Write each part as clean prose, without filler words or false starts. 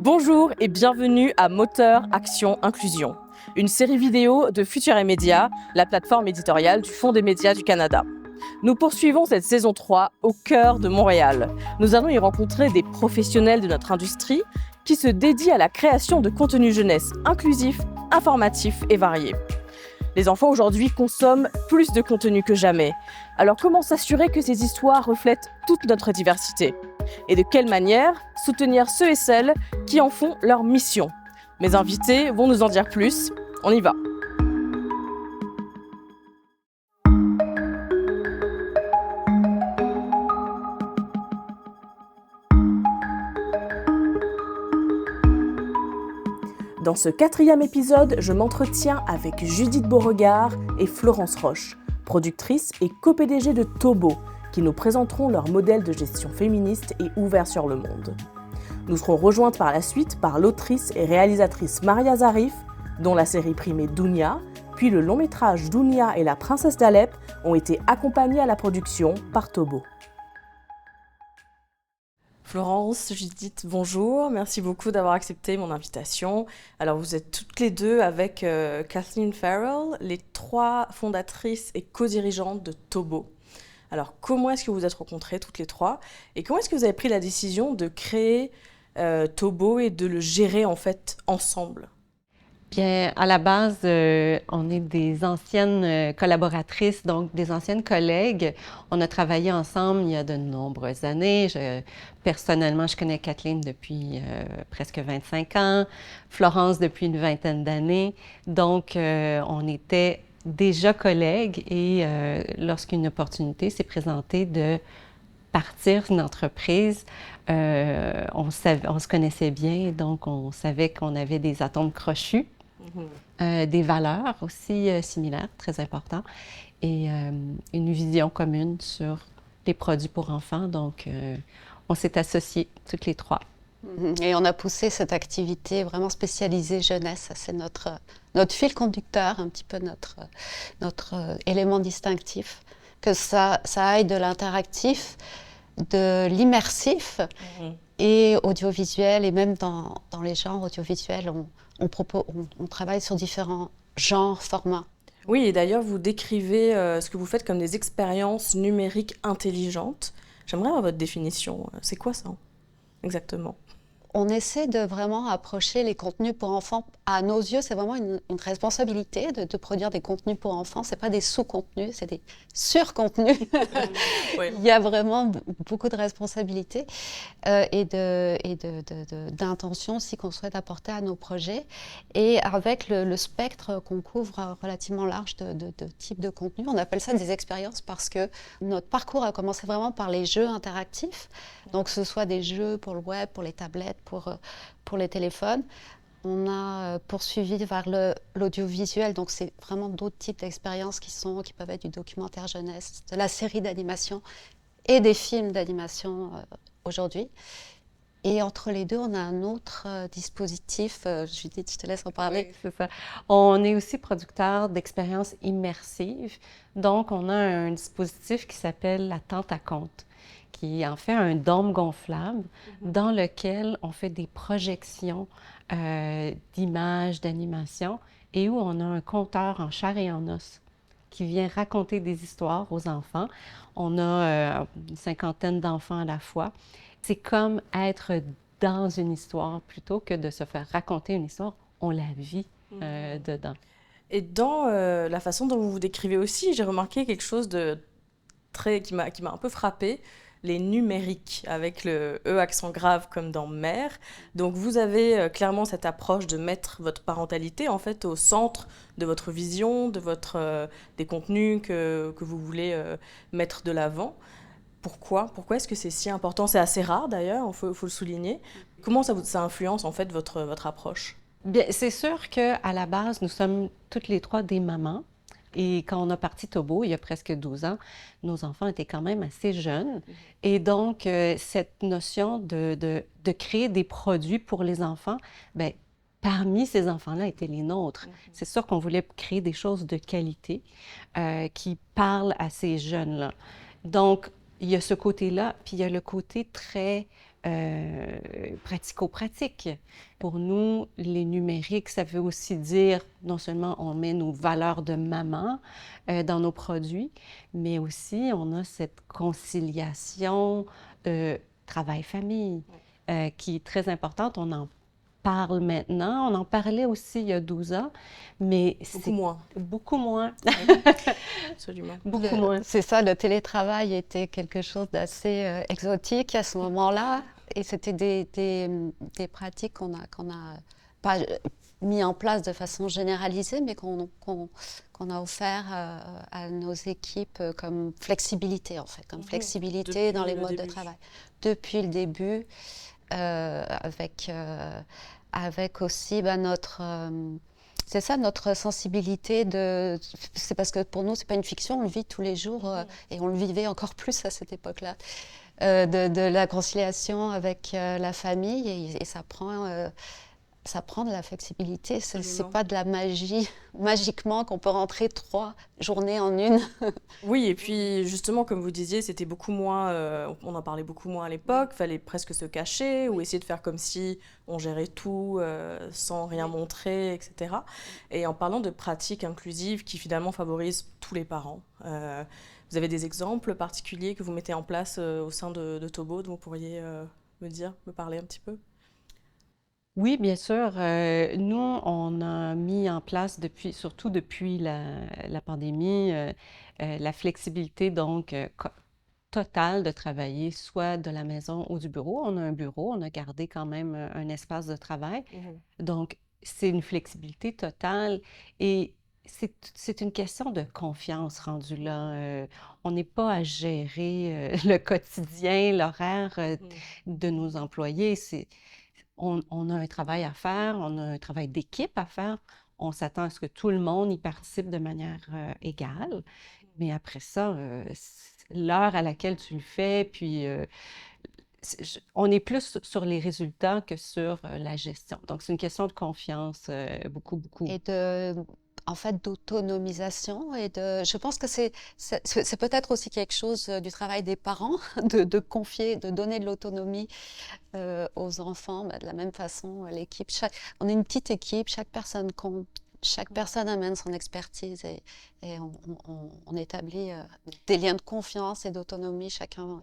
Bonjour et bienvenue à Moteur Action Inclusion, une série vidéo de Futur et Média, la plateforme éditoriale du Fonds des médias du Canada. Nous poursuivons cette saison 3 au cœur de Montréal. Nous allons y rencontrer des professionnels de notre industrie qui se dédient à la création de contenus jeunesse inclusifs, informatifs et variés. Les enfants aujourd'hui consomment plus de contenu que jamais. Alors comment s'assurer que ces histoires reflètent toute notre diversité ? Et de quelle manière soutenir ceux et celles qui en font leur mission ? Mes invités vont nous en dire plus. On y va. Dans ce 4e épisode, je m'entretiens avec Judith Beauregard et Florence Roche, productrices et co-PDG de Tobo, qui nous présenteront leur modèle de gestion féministe et ouvert sur le monde. Nous serons rejointes par la suite par l'autrice et réalisatrice Maria Zarif, dont la série primée Dounia, puis le long métrage Dounia et la princesse d'Alep ont été accompagnés à la production par Tobo. Florence, Judith, bonjour. Merci beaucoup d'avoir accepté mon invitation. Alors, vous êtes toutes les deux avec Kathleen Farrell, les 3 fondatrices et co-dirigeantes de Tobo. Alors, comment est-ce que vous vous êtes rencontrées toutes les 3 et comment est-ce que vous avez pris la décision de créer Tobo et de le gérer en fait ensemble ? Bien, à la base, on est des anciennes collaboratrices, donc des anciennes collègues. On a travaillé ensemble il y a de nombreuses années. Personnellement, je connais Kathleen depuis presque 25 ans, Florence depuis une vingtaine d'années. Donc, on était déjà collègues et lorsqu'une opportunité s'est présentée de partir une entreprise, on se connaissait bien, donc on savait qu'on avait des atomes crochus. Des valeurs aussi similaires, très importantes, et une vision commune sur les produits pour enfants. Donc, on s'est associés toutes les 3. Et on a poussé cette activité vraiment spécialisée jeunesse. C'est notre fil conducteur, un petit peu notre élément distinctif, que ça aille de l'interactif, de l'immersif et audiovisuel, et même dans les genres audiovisuels, on travaille sur différents genres, formats. Oui, et d'ailleurs, vous décrivez ce que vous faites comme des expériences numériques intelligentes. J'aimerais avoir votre définition. C'est quoi ça, exactement ? On essaie de vraiment approcher les contenus pour enfants. À nos yeux, c'est vraiment une responsabilité de produire des contenus pour enfants. Ce n'est pas des sous-contenus, c'est des sur-contenus. Oui. Il y a vraiment beaucoup de responsabilités et d'intentions aussi qu'on souhaite apporter à nos projets. Et avec le spectre qu'on couvre relativement large de types de contenus, on appelle ça des expériences parce que notre parcours a commencé vraiment par les jeux interactifs. Donc, que ce soit des jeux pour le web, pour les tablettes, pour les téléphones. On a poursuivi vers l'audiovisuel, donc c'est vraiment d'autres types d'expériences qui peuvent être du documentaire jeunesse, de la série d'animation et des films d'animation aujourd'hui. Et entre les deux, on a un autre dispositif. Judith, je te laisse en parler. Oui, c'est ça. On est aussi producteur d'expériences immersives. Donc, on a un dispositif qui s'appelle la tente à conte, qui est en fait un dôme gonflable dans lequel on fait des projections d'images, d'animations, et où on a un conteur en chair et en os qui vient raconter des histoires aux enfants. On a une 50aine d'enfants à la fois. C'est comme être dans une histoire plutôt que de se faire raconter une histoire. On la vit dedans. Et dans la façon dont vous vous décrivez aussi, j'ai remarqué quelque chose de qui m'a un peu frappée. Les numériques, avec le E accent grave comme dans mère. Donc vous avez clairement cette approche de mettre votre parentalité en fait au centre de votre vision, des contenus que vous voulez mettre de l'avant. Pourquoi est-ce que c'est si important ? C'est assez rare d'ailleurs, il faut le souligner. Comment ça influence en fait votre approche ? Bien, c'est sûr qu'à la base, nous sommes toutes les 3 des mamans. Et quand on a parti Tobo, il y a presque 12 ans, nos enfants étaient quand même assez jeunes. Et donc, cette notion de créer des produits pour les enfants, bien, parmi ces enfants-là étaient les nôtres. C'est sûr qu'on voulait créer des choses de qualité qui parlent à ces jeunes-là. Donc, il y a ce côté-là, puis il y a le côté très pratico-pratique. Pour nous, les numériques, ça veut aussi dire, non seulement on met nos valeurs de maman dans nos produits, mais aussi on a cette conciliation travail-famille qui est très importante. On en parle maintenant, on en parlait aussi il y a 12 ans, mais Beaucoup moins. Beaucoup moins. Absolument. Beaucoup moins. C'est ça, le télétravail était quelque chose d'assez exotique à ce moment-là. Et c'était des pratiques qu'on a pas mis en place de façon généralisée, mais qu'on a offert à nos équipes comme flexibilité, en fait, comme flexibilité dans les modes de travail. Depuis le début, avec aussi notre... c'est ça, notre sensibilité c'est parce que pour nous, c'est pas une fiction, on le vit tous les jours et on le vivait encore plus à cette époque-là. De la conciliation avec la famille et ça prend de la flexibilité. C'est pas de la magie, magiquement qu'on peut rentrer 3 journées en une. Oui, et puis justement, comme vous disiez, c'était beaucoup moins, on en parlait beaucoup moins à l'époque, fallait presque se cacher ou essayer de faire comme si on gérait tout sans rien montrer, etc. Et en parlant de pratiques inclusives qui finalement favorisent tous les parents, vous avez des exemples particuliers que vous mettez en place au sein de Tobo, dont vous pourriez me parler un petit peu? Oui, bien sûr. Nous, on a mis en place surtout depuis la pandémie, la flexibilité donc totale de travailler soit de la maison ou du bureau. On a un bureau, on a gardé quand même un espace de travail. Donc, c'est une flexibilité totale et c'est une question de confiance rendue là. On n'est pas à gérer le quotidien, l'horaire de nos employés. On a un travail à faire, on a un travail d'équipe à faire. On s'attend à ce que tout le monde y participe de manière égale. Mais après ça, l'heure à laquelle tu le fais, puis on est plus sur les résultats que sur la gestion. Donc, c'est une question de confiance, beaucoup, beaucoup. Et en fait, d'autonomisation. Je pense que c'est peut-être aussi quelque chose du travail des parents, de confier, de donner de l'autonomie aux enfants. De la même façon, l'équipe, on est une petite équipe, chaque personne compte. Chaque personne amène son expertise et on établit des liens de confiance et d'autonomie. Chacun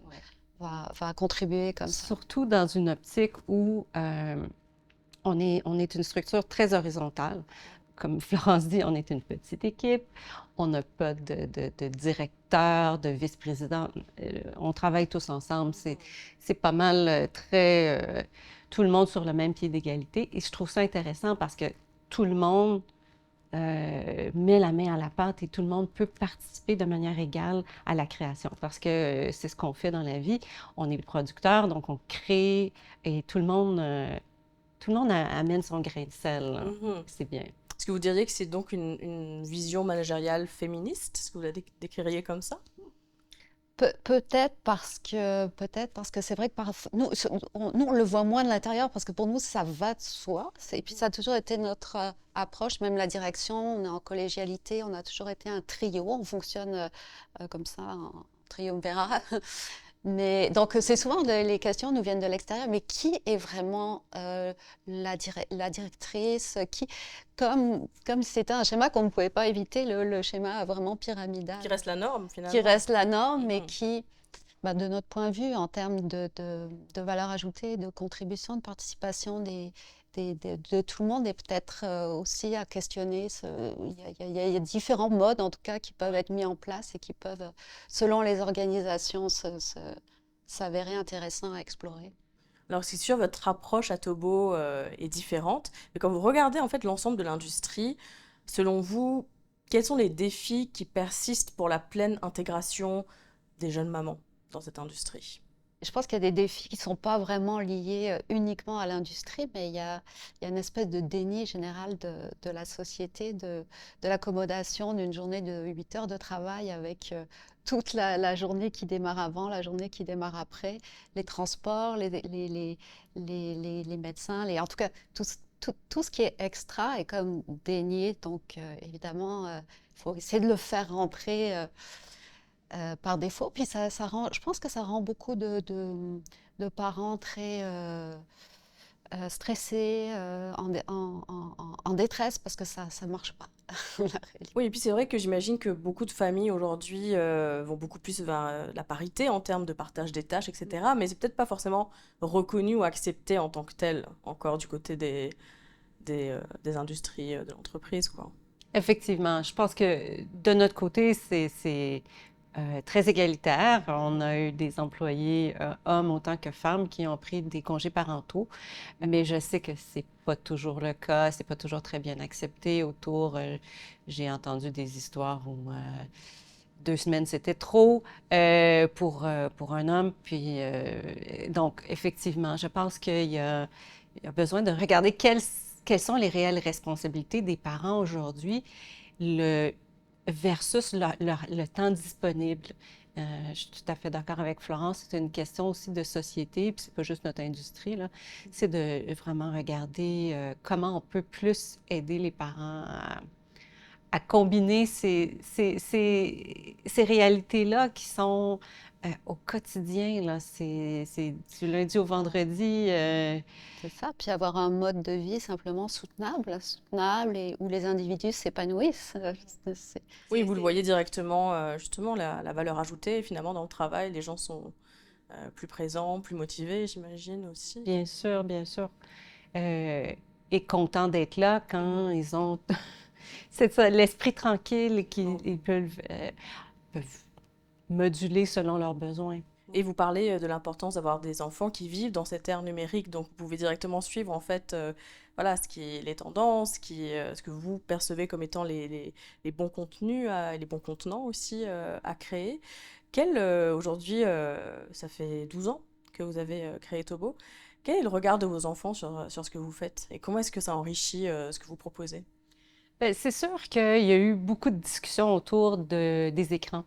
va contribuer comme ça. Surtout dans une optique où on est une structure très horizontale. Comme Florence dit, on est une petite équipe, on n'a pas de directeur, de vice-président. On travaille tous ensemble. C'est pas mal très... tout le monde sur le même pied d'égalité. Et je trouve ça intéressant parce que tout le monde met la main à la pâte et tout le monde peut participer de manière égale à la création. Parce que c'est ce qu'on fait dans la vie. On est producteur, donc on crée et tout le monde amène son grain de sel. C'est bien. Est-ce que vous diriez que c'est donc une vision managériale féministe? Est-ce que vous la décririez comme ça? Peut-être parce que c'est vrai que nous, on le voit moins de l'intérieur parce que pour nous, ça va de soi. Et puis, ça a toujours été notre approche, même la direction. On est en collégialité, on a toujours été un trio. On fonctionne comme ça, en triumvirat. Mais, donc, c'est souvent les questions nous viennent de l'extérieur. Mais qui est vraiment la directrice comme si c'était un schéma qu'on ne pouvait pas éviter, le schéma vraiment pyramidal. Qui reste la norme, finalement. Qui reste la norme, mais qui, de notre point de vue, en termes de valeur ajoutée, de contribution, de participation de tout le monde, est peut-être aussi à questionner. Il y a différents modes, en tout cas, qui peuvent être mis en place et qui peuvent, selon les organisations, s'avérer intéressants à explorer. Alors, c'est sûr, votre approche à Tobo est différente. Mais quand vous regardez en fait l'ensemble de l'industrie, selon vous, quels sont les défis qui persistent pour la pleine intégration des jeunes mamans dans cette industrie? Je pense qu'il y a des défis qui ne sont pas vraiment liés uniquement à l'industrie, mais il y a une espèce de déni général de la société, de l'accommodation d'une journée de 8 heures de travail avec toute la journée qui démarre avant, la journée qui démarre après, les transports, les médecins, en tout cas, tout ce qui est extra est comme dénié. Donc, évidemment, il faut essayer de le faire rentrer par défaut. Puis je pense que ça rend beaucoup de de parents très stressés, en détresse parce que ça ne marche pas. La réalité. Oui, et puis c'est vrai que j'imagine que beaucoup de familles aujourd'hui vont beaucoup plus vers la parité en termes de partage des tâches, etc. Mais c'est peut-être pas forcément reconnu ou accepté en tant que tel, encore du côté des industries de l'entreprise, quoi. Effectivement, je pense que de notre côté, c'est très égalitaire. On a eu des employés, hommes autant que femmes, qui ont pris des congés parentaux, mais je sais que c'est pas toujours le cas, c'est pas toujours très bien accepté autour. J'ai entendu des histoires où 2 semaines, c'était trop pour un homme. Puis, donc, effectivement, je pense il y a besoin de regarder quelles sont les réelles responsabilités des parents aujourd'hui le, versus le temps disponible. Je suis tout à fait d'accord avec Florence. C'est une question aussi de société, puis c'est pas juste notre industrie, là. C'est de vraiment regarder comment on peut plus aider les parents à combiner ces réalités-là qui sont au quotidien, là. C'est du lundi au vendredi. C'est ça, puis avoir un mode de vie simplement soutenable et où les individus s'épanouissent. Oui, vous le voyez directement, justement, la valeur ajoutée, finalement, dans le travail, les gens sont plus présents, plus motivés, j'imagine aussi. Bien sûr, bien sûr. Euh, et contents d'être là quand ils ont c'est ça, l'esprit tranquille et qu'ils peuvent moduler selon leurs besoins. Et vous parlez de l'importance d'avoir des enfants qui vivent dans cette ère numérique, donc vous pouvez directement suivre en fait, voilà, ce qui est les tendances, ce que vous percevez comme étant les bons contenus, les bons contenants aussi à créer. Aujourd'hui, ça fait 12 ans que vous avez créé Tobo. Quel est le regard de vos enfants sur ce que vous faites et comment est-ce que ça enrichit ce que vous proposez? Ben, c'est sûr qu'il y a eu beaucoup de discussions autour des écrans.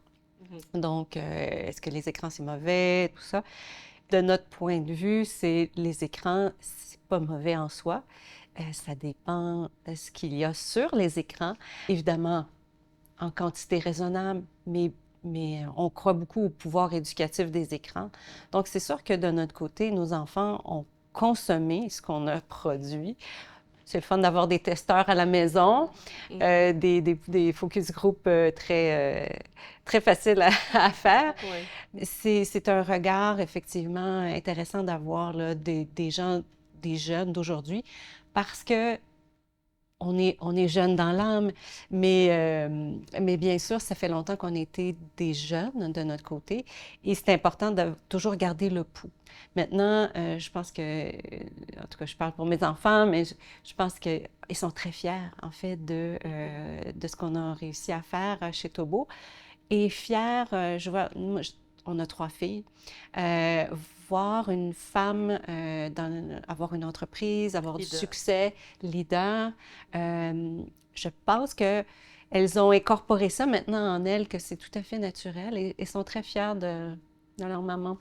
Donc, est-ce que les écrans, c'est mauvais, tout ça? De notre point de vue, c'est les écrans, c'est pas mauvais en soi. Ça dépend de ce qu'il y a sur les écrans. Évidemment, en quantité raisonnable, mais on croit beaucoup au pouvoir éducatif des écrans. Donc, c'est sûr que de notre côté, nos enfants ont consommé ce qu'on a produit. C'est le fun d'avoir des testeurs à la maison, des focus group très faciles à faire. Oui. C'est un regard effectivement intéressant d'avoir là, des gens, des jeunes d'aujourd'hui, parce que on est jeunes dans l'âme, mais bien sûr, ça fait longtemps qu'on était des jeunes de notre côté et c'est important de toujours garder le pouls. Maintenant, je pense que, en tout cas, je parle pour mes enfants, mais je pense qu'ils sont très fiers, en fait, de ce qu'on a réussi à faire chez Tobo. Et fiers, je vois, on a 3 filles, voir une femme avoir une entreprise, avoir du succès, leader. Je pense qu'elles ont incorporé ça maintenant en elles, que c'est tout à fait naturel et sont très fières de leur maman.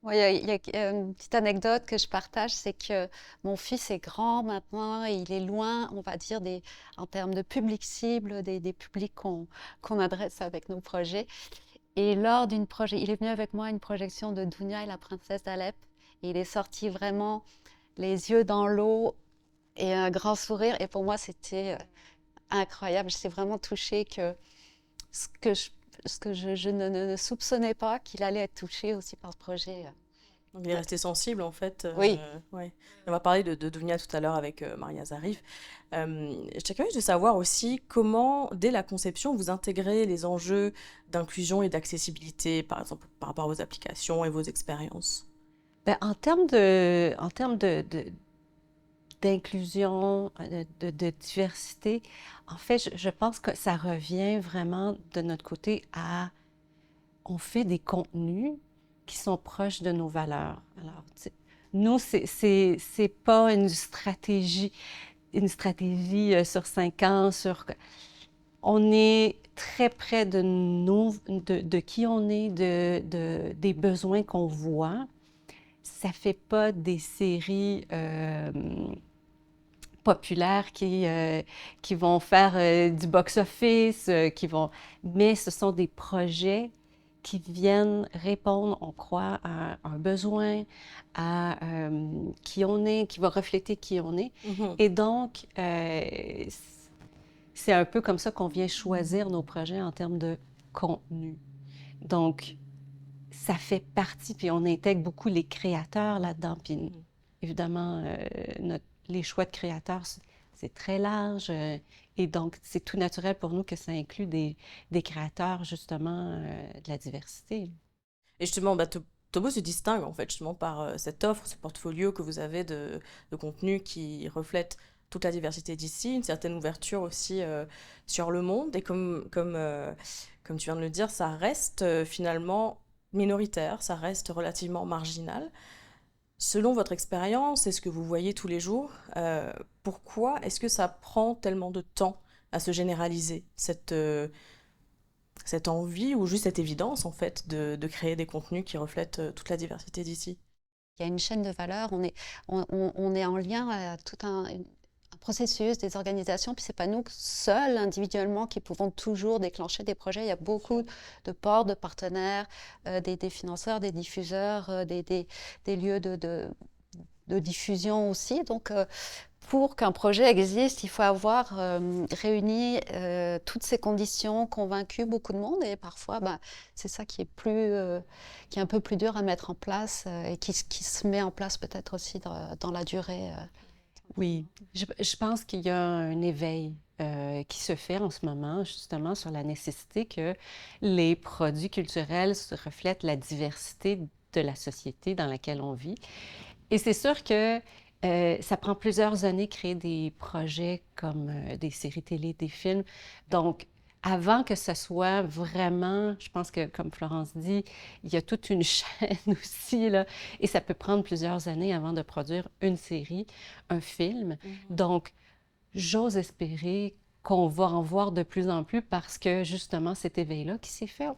Ouais, il y a une petite anecdote que je partage, c'est que mon fils est grand maintenant et il est loin, on va dire, en termes de public cible, des publics qu'on adresse avec nos projets. Et lors il est venu avec moi à une projection de Dounia et la princesse d'Alep. Et il est sorti vraiment les yeux dans l'eau et un grand sourire. Et pour moi, c'était incroyable. J'étais vraiment touchée que je ne soupçonnais pas qu'il allait être touché aussi par ce projet. Donc, il est resté sensible, en fait. Oui. Ouais. On va parler de Dounia tout à l'heure avec Maria Zarif. J'étais curieuse de savoir aussi comment, dès la conception, vous intégrez les enjeux d'inclusion et d'accessibilité, par exemple, par rapport à vos applications et vos expériences. Ben, en termes d'inclusion, de diversité, en fait, je pense que ça revient vraiment de notre côté on fait des contenus qui sont proches de nos valeurs. Alors, nous, c'est pas une stratégie sur 5 ans, on est très près de qui on est, des besoins qu'on voit. Ça fait pas des séries populaires qui vont faire du box-office, mais ce sont des projets qui viennent répondre, on croit, à un besoin, à qui on est, qui va refléter qui on est. Et donc, c'est un peu comme ça qu'on vient choisir nos projets en termes de contenu. Donc, ça fait partie, puis on intègre beaucoup les créateurs là-dedans. Puis évidemment, les choix de créateurs, c'est très large. Et donc, c'est tout naturel pour nous que ça inclut des créateurs, justement, de la diversité. Et justement, Tobo se distingue en fait justement par cette offre, ce portfolio que vous avez de contenu qui reflète toute la diversité d'ici, une certaine ouverture aussi sur le monde. Et comme tu viens de le dire, ça reste finalement minoritaire, ça reste relativement marginal. Selon votre expérience et ce que vous voyez tous les jours, pourquoi est-ce que ça prend tellement de temps à se généraliser, cette envie ou juste cette évidence en fait de créer des contenus qui reflètent toute la diversité d'ici? Il y a une chaîne de valeur, on est en lien à tout un processus, des organisations, puis ce n'est pas nous seuls, individuellement, qui pouvons toujours déclencher des projets. Il y a beaucoup de ports, de partenaires, des financeurs, des diffuseurs, des lieux de diffusion aussi. Donc, pour qu'un projet existe, il faut avoir réuni toutes ces conditions, convaincu beaucoup de monde, et parfois, c'est ça qui est un peu plus dur à mettre en place et qui se met en place peut-être aussi dans la durée. Oui, je pense qu'il y a un éveil qui se fait en ce moment, justement, sur la nécessité que les produits culturels reflètent la diversité de la société dans laquelle on vit. Et c'est sûr que ça prend plusieurs années de créer des projets comme des séries télé, des films. Donc, avant que ce soit vraiment, je pense que, comme Florence dit, il y a toute une chaîne aussi, là, et ça peut prendre plusieurs années avant de produire une série, un film. Donc, j'ose espérer qu'on va en voir de plus en plus parce que, justement, cet éveil-là qui s'est fait,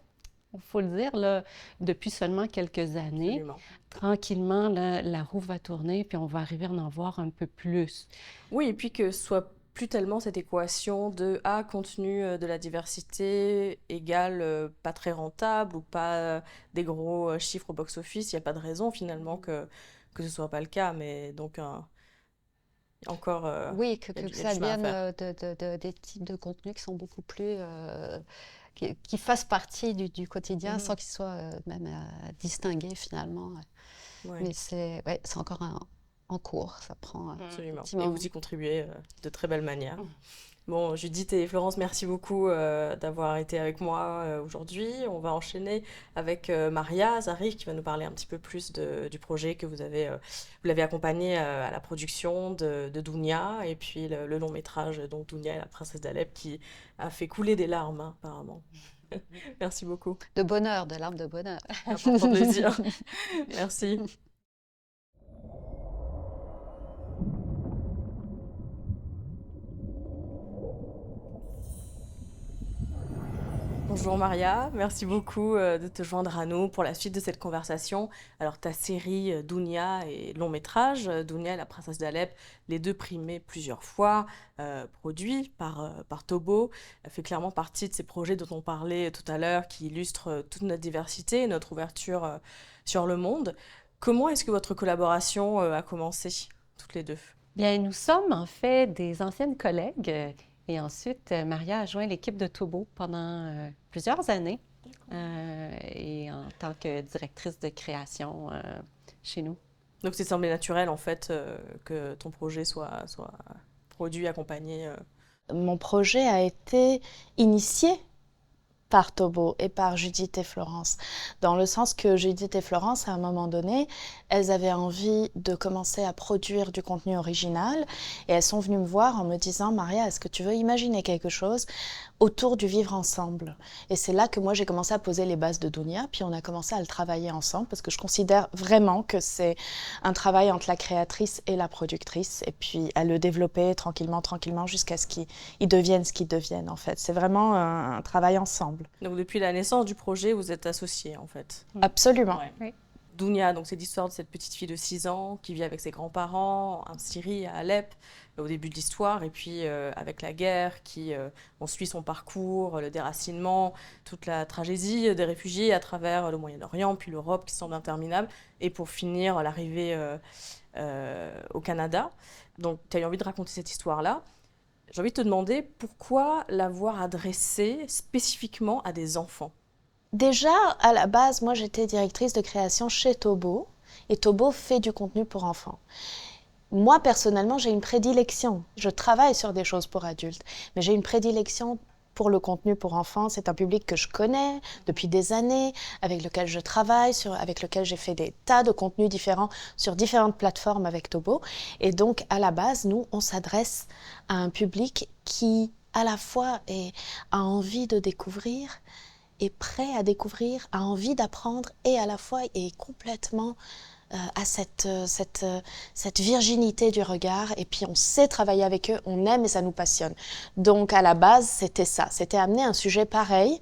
il faut le dire, là, depuis seulement quelques années. Absolument. Tranquillement, la roue va tourner, puis on va arriver à en voir un peu plus. Oui, et puis que ce soit plus tellement cette équation de contenu de la diversité égale pas très rentable ou pas des gros chiffres au box-office. Il n'y a pas de raison finalement que ce soit pas le cas, mais donc encore oui, il y a que du ça chemin à vienne faire. des types de contenus qui sont beaucoup plus qui fassent partie du quotidien sans qu'ils soient même distingués finalement. Ouais, Mais c'est encore en cours, ça prend un absolument. petit Et moment. vous y contribuez de très belle manière. Bon, Judith et Florence, merci beaucoup d'avoir été avec moi aujourd'hui. On va enchaîner avec Maria Zarif qui va nous parler un petit peu plus du projet que vous l'avez accompagné à la production de Dounia et puis le long métrage donc Dounia et la princesse d'Alep qui a fait couler des larmes hein, apparemment. Merci beaucoup. De bonheur, de larmes de bonheur. Un important plaisir. Merci. Bonjour Maria, merci beaucoup de te joindre à nous pour la suite de cette conversation. Alors ta série Dounia et long métrage, Dounia et la princesse d'Alep, les deux primés plusieurs fois, produits par Tobo, fait clairement partie de ces projets dont on parlait tout à l'heure qui illustrent toute notre diversité et notre ouverture sur le monde. Comment est-ce que votre collaboration a commencé, toutes les deux? Bien, nous sommes en fait des anciennes collègues et ensuite, Maria a joint l'équipe de Tobo pendant plusieurs années et en tant que directrice de création chez nous. Donc c'est semblé naturel en fait que ton projet soit produit, accompagné. Mon projet a été initié par Tobo et par Judith et Florence, dans le sens que Judith et Florence, à un moment donné, elles avaient envie de commencer à produire du contenu original et elles sont venues me voir en me disant « Maria, est-ce que tu veux imaginer quelque chose autour du vivre ensemble ?» Et c'est là que moi j'ai commencé à poser les bases de Dounia, puis on a commencé à le travailler ensemble parce que je considère vraiment que c'est un travail entre la créatrice et la productrice et puis à le développer tranquillement jusqu'à ce qu'ils deviennent ce qu'ils deviennent en fait. C'est vraiment un travail ensemble. Donc depuis la naissance du projet, vous êtes associés en fait. Absolument. Ouais. Dounia, donc c'est l'histoire de cette petite fille de 6 ans qui vit avec ses grands-parents en Syrie, à Alep, au début de l'histoire, et puis avec la guerre, on suit son parcours, le déracinement, toute la tragédie des réfugiés à travers le Moyen-Orient, puis l'Europe qui semble interminable, et pour finir l'arrivée au Canada. Donc tu as eu envie de raconter cette histoire-là. J'ai envie de te demander pourquoi l'avoir adressée spécifiquement à des enfants? Déjà, à la base, moi j'étais directrice de création chez Tobo, et Tobo fait du contenu pour enfants. Moi, personnellement, j'ai une prédilection. Je travaille sur des choses pour adultes, mais j'ai une prédilection pour le contenu pour enfants. C'est un public que je connais depuis des années, avec lequel je travaille, avec lequel j'ai fait des tas de contenus différents sur différentes plateformes avec Tobo. Et donc, à la base, nous, on s'adresse à un public qui, à la fois, a envie de découvrir, est prêt à découvrir, a envie d'apprendre et à la fois est complètement à cette virginité du regard, et puis on sait travailler avec eux, on aime et ça nous passionne. Donc à la base, c'était ça, c'était amener un sujet pareil,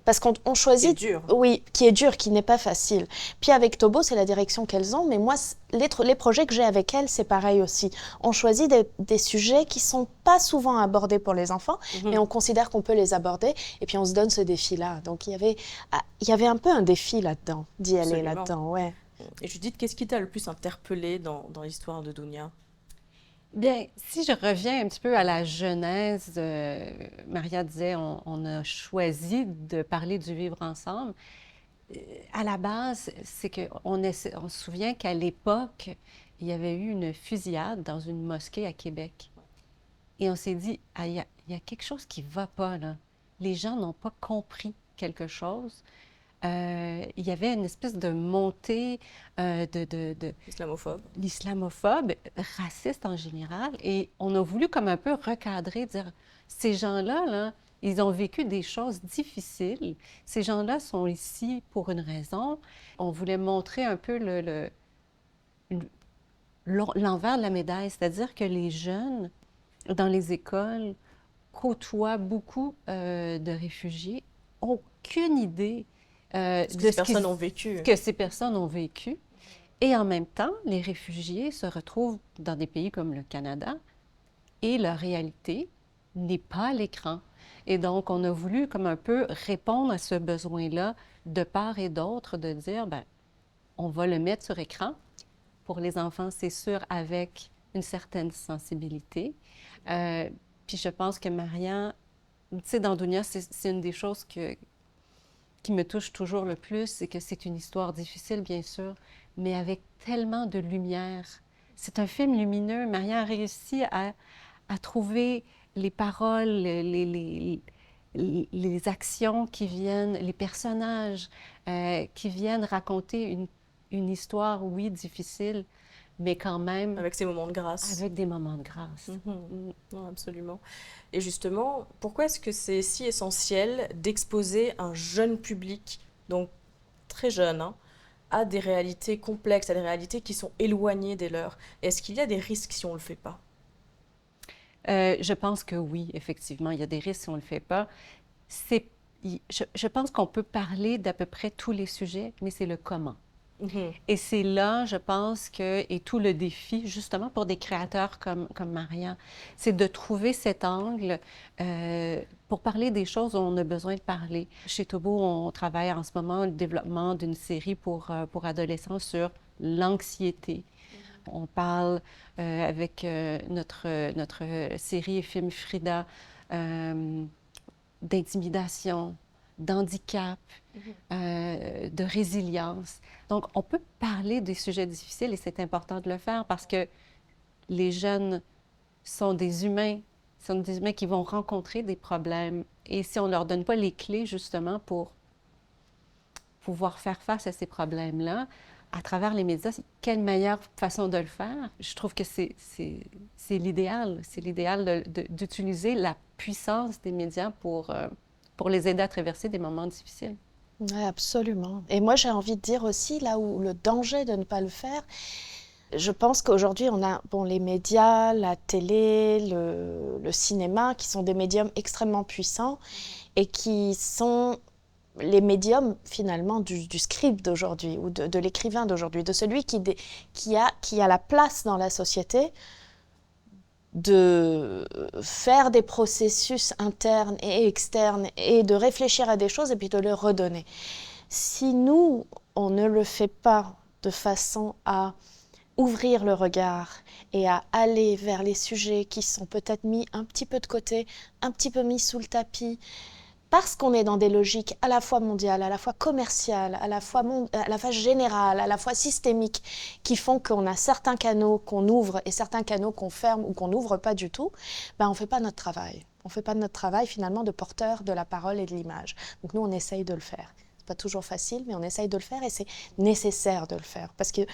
parce qu'on choisit... Qui est dur. Oui, qui est dur, qui n'est pas facile. Puis avec Tobo, c'est la direction qu'elles ont, mais moi, les projets que j'ai avec elles, c'est pareil aussi. On choisit des sujets qui sont pas souvent abordés pour les enfants, mais on considère qu'on peut les aborder, et puis on se donne ce défi-là. Donc il y avait un peu un défi là-dedans, d'y aller Absolument. là-dedans, ouais. Et Judith, qu'est-ce qui t'a le plus interpellée dans l'histoire de Dounia? Bien, si je reviens un petit peu à la genèse, Maria disait on a choisi de parler du vivre ensemble. À la base, c'est qu'on se souvient qu'à l'époque, il y avait eu une fusillade dans une mosquée à Québec. Et on s'est dit, ah, il y a quelque chose qui ne va pas là. Les gens n'ont pas compris quelque chose. Il y avait une espèce de montée de Islamophobe. l'islamophobe, raciste en général, et on a voulu comme un peu recadrer, dire, ces gens-là, là, ils ont vécu des choses difficiles, ces gens-là sont ici pour une raison. On voulait montrer un peu l'envers de la médaille, c'est-à-dire que les jeunes, dans les écoles, côtoient beaucoup de réfugiés, aucune idée Ce que ces personnes ont vécu. que ces personnes ont vécu. Et en même temps, les réfugiés se retrouvent dans des pays comme le Canada et leur réalité n'est pas à l'écran. Et donc, on a voulu comme un peu répondre à ce besoin-là de part et d'autre, de dire, ben, on va le mettre sur écran. Pour les enfants, c'est sûr, avec une certaine sensibilité. Puis je pense que Maria, tu sais, dans Dounia, c'est une des choses qui me touche toujours le plus, c'est que c'est une histoire difficile, bien sûr, mais avec tellement de lumière. C'est un film lumineux. Maria a réussi à trouver les paroles, les actions qui viennent, les personnages qui viennent raconter une histoire, oui, difficile, mais quand même... Avec ces moments de grâce. Avec des moments de grâce. Non, absolument. Et justement, pourquoi est-ce que c'est si essentiel d'exposer un jeune public, donc très jeune, hein, à des réalités complexes, à des réalités qui sont éloignées des leurs? Est-ce qu'il y a des risques si on ne le fait pas? Je pense que oui, effectivement, il y a des risques si on ne le fait pas. Je pense qu'on peut parler d'à peu près tous les sujets, mais c'est le comment. Et c'est là, je pense, est tout le défi, justement, pour des créateurs comme Maria, c'est de trouver cet angle pour parler des choses dont on a besoin de parler. Chez Tobo, on travaille en ce moment le développement d'une série pour adolescents sur l'anxiété. On parle avec notre série et film Frida d'intimidation, d'handicap, de résilience. Donc, on peut parler des sujets difficiles et c'est important de le faire parce que les jeunes sont des humains qui vont rencontrer des problèmes. Et si on ne leur donne pas les clés, justement, pour pouvoir faire face à ces problèmes-là, à travers les médias, quelle meilleure façon de le faire? Je trouve que c'est l'idéal. C'est l'idéal d'utiliser la puissance des médias pour les aider à traverser des moments difficiles. Oui, absolument. Et moi, j'ai envie de dire aussi, là où le danger de ne pas le faire, je pense qu'aujourd'hui, on a les médias, la télé, le cinéma, qui sont des médiums extrêmement puissants et qui sont les médiums finalement du scribe d'aujourd'hui ou de l'écrivain d'aujourd'hui, de celui qui a la place dans la société de faire des processus internes et externes et de réfléchir à des choses et puis de les redonner. Si nous, on ne le fait pas de façon à ouvrir le regard et à aller vers les sujets qui sont peut-être mis un petit peu de côté, un petit peu mis sous le tapis, parce qu'on est dans des logiques à la fois mondiales, à la fois commerciales, à la fois générales, à la fois systémiques, qui font qu'on a certains canaux qu'on ouvre et certains canaux qu'on ferme ou qu'on n'ouvre pas du tout, ben on ne fait pas notre travail. On ne fait pas notre travail finalement de porteur de la parole et de l'image. Donc nous, on essaye de le faire. Ce n'est pas toujours facile, mais on essaye de le faire et c'est nécessaire de le faire. Parce qu'il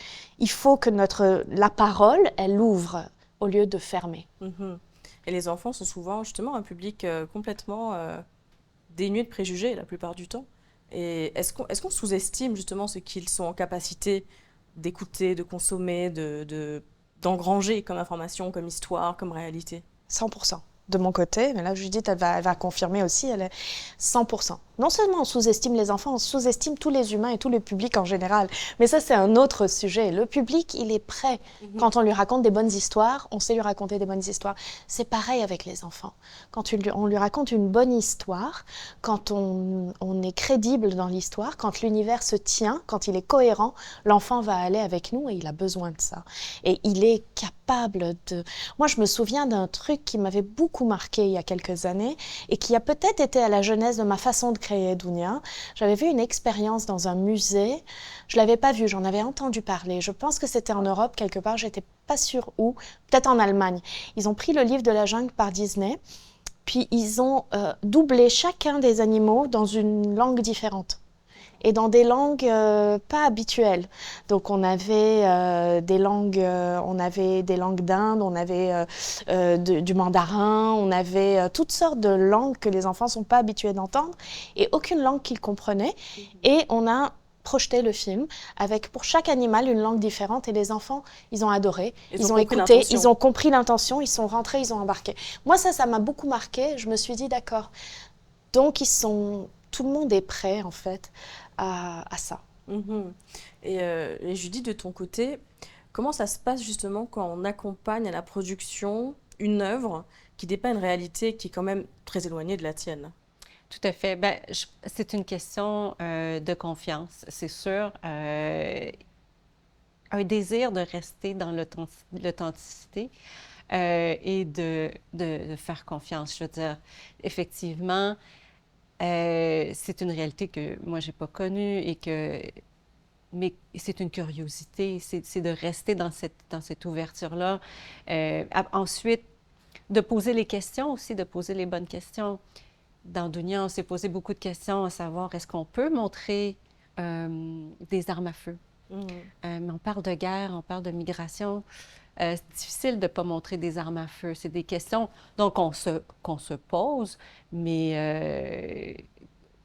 faut que la parole, elle ouvre au lieu de fermer. Et les enfants sont souvent justement un public complètement... dénués de préjugés la plupart du temps. Et est-ce qu'on sous-estime justement ce qu'ils sont en capacité d'écouter, de consommer, d'engranger comme information, comme histoire, comme réalité? 100%. De mon côté, mais là Judith elle va confirmer aussi, elle est 100%. Non seulement on sous-estime les enfants, on sous-estime tous les humains et tout le public en général. Mais ça, c'est un autre sujet. Le public, il est prêt. Quand on lui raconte des bonnes histoires, on sait lui raconter des bonnes histoires. C'est pareil avec les enfants. Quand on lui raconte une bonne histoire, quand on est crédible dans l'histoire, quand l'univers se tient, quand il est cohérent, l'enfant va aller avec nous et il a besoin de ça. Et il est capable de... Moi, je me souviens d'un truc qui m'avait beaucoup marqué il y a quelques années et qui a peut-être été à la genèse de ma façon de créer Dunia. J'avais vu une expérience dans un musée. Je ne l'avais pas vue, j'en avais entendu parler. Je pense que c'était en Europe quelque part, j'étais pas sûre où, peut-être en Allemagne. Ils ont pris le livre de la jungle par Disney, puis ils ont doublé chacun des animaux dans une langue différente. Et dans des langues pas habituelles. Donc on avait des langues d'Inde, on avait du mandarin, on avait toutes sortes de langues que les enfants ne sont pas habitués d'entendre et aucune langue qu'ils comprenaient. Et on a projeté le film avec pour chaque animal une langue différente et les enfants, ils ont adoré, ils ont écouté, ils ont compris l'intention, ils sont rentrés, ils ont embarqué. Moi ça m'a beaucoup marqué, je me suis dit d'accord. Donc tout le monde est prêt en fait à ça. Et Judith, de ton côté, comment ça se passe justement quand on accompagne à la production une œuvre qui dépeint une réalité qui est quand même très éloignée de la tienne? Tout à fait. C'est une question de confiance, c'est sûr. Un désir de rester dans l'authenticité et de faire confiance. Je veux dire, effectivement, c'est une réalité que moi, je n'ai pas connue mais c'est une curiosité, c'est de rester dans cette ouverture-là. Ensuite, de poser les questions aussi, de poser les bonnes questions. Dans Dunia, on s'est posé beaucoup de questions à savoir, est-ce qu'on peut montrer des armes à feu? On parle de guerre, on parle de migration. C'est difficile de ne pas montrer des armes à feu. C'est des questions qu'on se pose, mais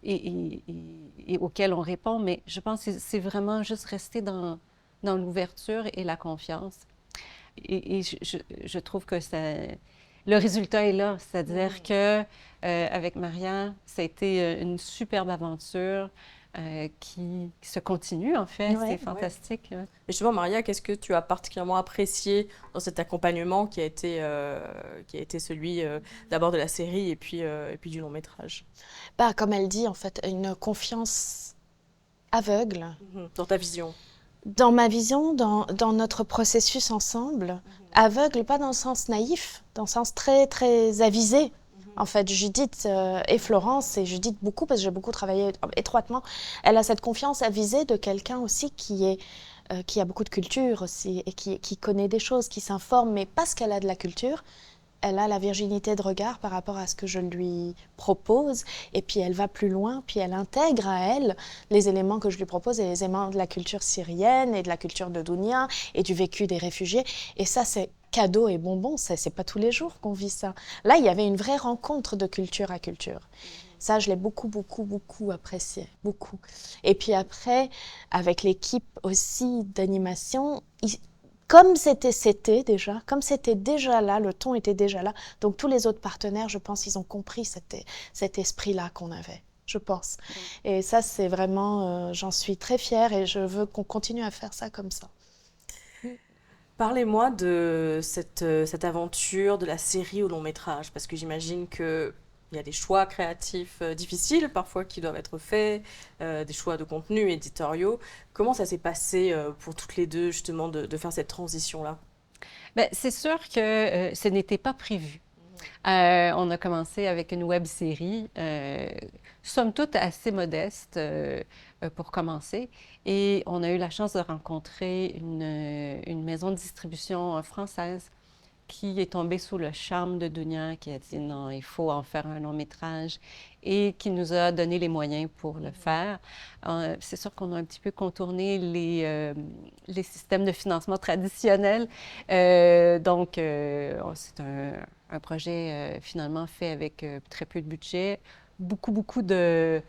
et auxquelles on répond. Mais je pense que c'est vraiment juste rester dans l'ouverture et la confiance. Et je trouve que le résultat est là. C'est-à-dire que avec Maria, ça a été une superbe aventure. Qui se continue, en fait. C'est fantastique. Ouais. Et justement, Maria, qu'est-ce que tu as particulièrement apprécié dans cet accompagnement qui a été celui d'abord de la série et puis du long-métrage? Comme elle dit, en fait, une confiance aveugle. Dans ta vision? Dans ma vision, dans notre processus ensemble, aveugle, pas dans le sens naïf, dans le sens très, très avisé. En fait, Judith et Florence, et Judith beaucoup, parce que j'ai beaucoup travaillé étroitement, elle a cette confiance avisée de quelqu'un aussi qui a beaucoup de culture aussi, et qui connaît des choses, qui s'informe, mais parce qu'elle a de la culture, elle a la virginité de regard par rapport à ce que je lui propose, et puis elle va plus loin, puis elle intègre à elle les éléments que je lui propose, et les éléments de la culture syrienne, et de la culture de Dunia, et du vécu des réfugiés, et ça c'est cadeau et bonbon, c'est pas tous les jours qu'on vit ça. Là, il y avait une vraie rencontre de culture à culture. Ça, je l'ai beaucoup, beaucoup, beaucoup apprécié, beaucoup. Et puis après, avec l'équipe aussi d'animation, comme c'était déjà là, le ton était déjà là, donc tous les autres partenaires, je pense, ils ont compris cet esprit-là qu'on avait. je pense. Et ça, c'est vraiment, j'en suis très fière et je veux qu'on continue à faire ça comme ça. Parlez-moi de cette aventure, de la série au long métrage, parce que j'imagine qu'il y a des choix créatifs difficiles parfois qui doivent être faits, des choix de contenu éditoriaux. Comment ça s'est passé pour toutes les deux justement de faire cette transition-là? Bien, c'est sûr que ce n'était pas prévu. On a commencé avec une web-série, somme toute assez modeste pour commencer. Et on a eu la chance de rencontrer une maison de distribution française qui est tombée sous le charme de Dunia, qui a dit non, il faut en faire un long métrage et qui nous a donné les moyens pour le faire. C'est sûr qu'on a un petit peu contourné les systèmes de financement traditionnels. Donc, c'est un projet finalement fait avec très peu de budget, beaucoup de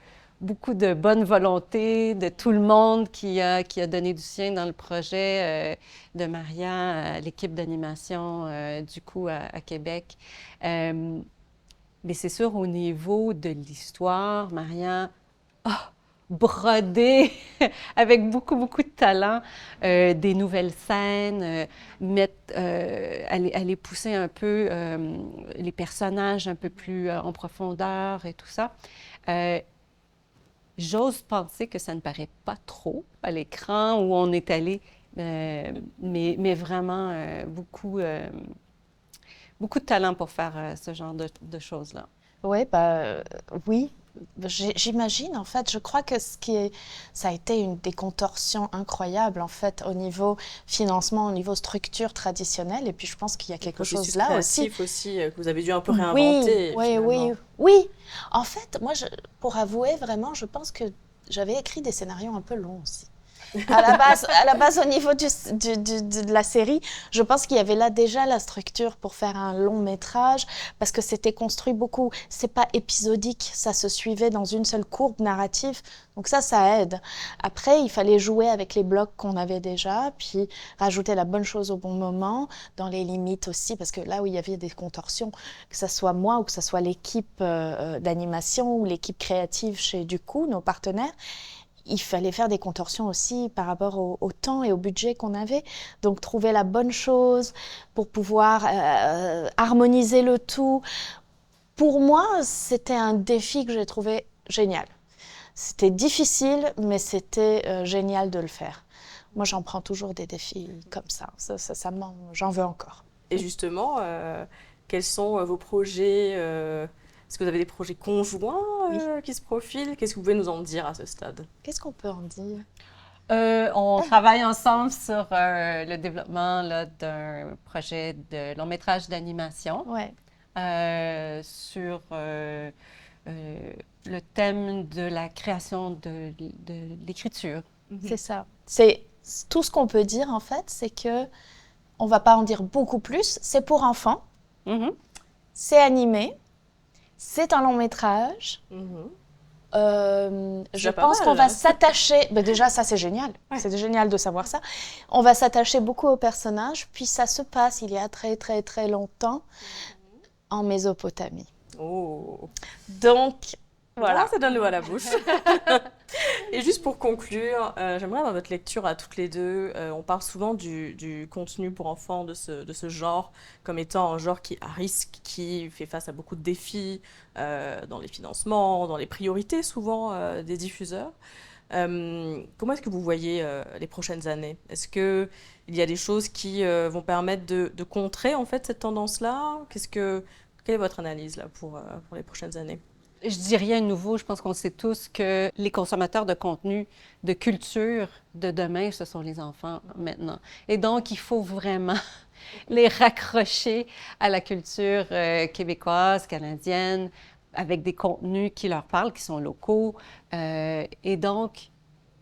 bonne volonté de tout le monde qui a donné du sien dans le projet, de Maria, l'équipe d'animation du coup à Québec. Mais c'est sûr, au niveau de l'histoire, Maria a brodé avec beaucoup de talent des nouvelles scènes, aller pousser un peu les personnages un peu plus en profondeur et tout ça. J'ose penser que ça ne paraît pas trop à l'écran où on est allé, mais vraiment beaucoup de talent pour faire ce genre de choses-là. Ouais, oui, j'imagine en fait. Je crois que ça a été une des contorsions incroyables en fait au niveau financement, au niveau structure traditionnelle. Et puis je pense qu'il y a quelque chose là aussi. Que vous avez dû un peu réinventer. Oui. En fait, moi, pour avouer vraiment, je pense que j'avais écrit des scénarios un peu longs aussi. À la base, au niveau de la série, je pense qu'il y avait là déjà la structure pour faire un long métrage, parce que c'était construit beaucoup. C'est pas épisodique, ça se suivait dans une seule courbe narrative. Donc ça aide. Après, il fallait jouer avec les blocs qu'on avait déjà, puis rajouter la bonne chose au bon moment, dans les limites aussi, parce que là où il y avait des contorsions, que ce soit moi ou que ce soit l'équipe d'animation ou l'équipe créative chez Ducoup, nos partenaires, il fallait faire des contorsions aussi par rapport au temps et au budget qu'on avait. Donc, trouver la bonne chose pour pouvoir harmoniser le tout. Pour moi, c'était un défi que j'ai trouvé génial. C'était difficile, mais c'était génial de le faire. Moi, j'en prends toujours des défis comme ça. J'en veux encore. Et justement, quels sont vos projets Est-ce que vous avez des projets conjoints qui se profilent? Qu'est-ce que vous pouvez nous en dire à ce stade? Qu'est-ce qu'on peut en dire? On travaille ensemble sur le développement d'un projet de long métrage d'animation sur le thème de la création de l'écriture. C'est ça. C'est tout ce qu'on peut dire en fait, c'est que on va pas en dire beaucoup plus. C'est pour enfants. C'est animé. C'est un long métrage. Je pense qu'on va s'attacher. Déjà, ça, c'est génial. Ouais. C'est génial de savoir ça. On va s'attacher beaucoup aux personnages. Puis ça se passe il y a très, très, très longtemps en Mésopotamie. Oh. Donc, voilà. Ça donne l'eau à la bouche. Et juste pour conclure, j'aimerais dans votre lecture à toutes les deux, on parle souvent du contenu pour enfants de ce genre comme étant un genre qui est à risque, qui fait face à beaucoup de défis dans les financements, dans les priorités souvent des diffuseurs. Comment est-ce que vous voyez les prochaines années? Est-ce qu'il y a des choses qui vont permettre de contrer en fait cette tendance-là? Quelle est votre analyse là pour les prochaines années? Je dis rien de nouveau. Je pense qu'on sait tous que les consommateurs de contenu, de culture de demain, ce sont les enfants maintenant. Et donc, il faut vraiment les raccrocher à la culture québécoise, canadienne, avec des contenus qui leur parlent, qui sont locaux. Et donc,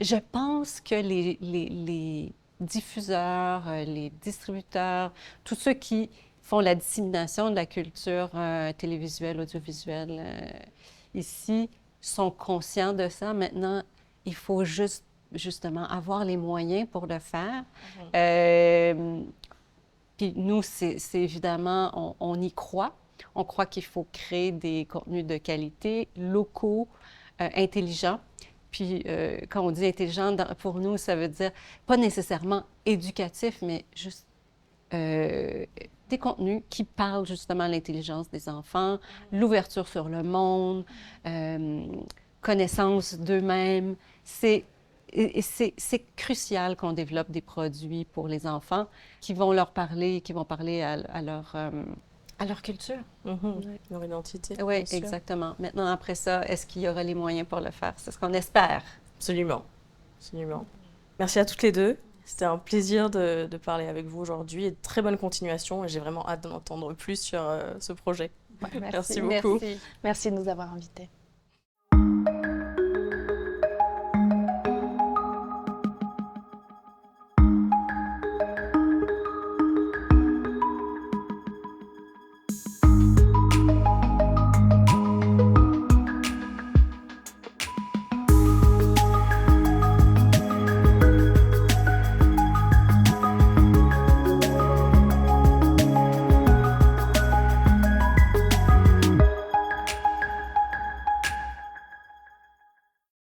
je pense que les diffuseurs, les distributeurs, tous ceux qui font la dissémination de la culture télévisuelle, audiovisuelle ici, sont conscients de ça. Maintenant, il faut justement avoir les moyens pour le faire. Puis nous, c'est évidemment, on y croit. On croit qu'il faut créer des contenus de qualité, locaux, intelligents. Puis, quand on dit intelligent, pour nous, ça veut dire pas nécessairement éducatif, mais juste des contenus qui parlent justement de l'intelligence des enfants, l'ouverture sur le monde, connaissance d'eux-mêmes. C'est crucial qu'on développe des produits pour les enfants qui vont leur parler, qui vont parler à leur culture. Leur identité. Oui, bien sûr. exactement. Maintenant, après ça, est-ce qu'il y aura les moyens pour le faire? C'est ce qu'on espère. Absolument. Absolument. Merci à toutes les deux. C'était un plaisir de parler avec vous aujourd'hui et de très bonne continuation. Et j'ai vraiment hâte d'en entendre plus sur ce projet. Merci beaucoup. Merci. Merci de nous avoir invités.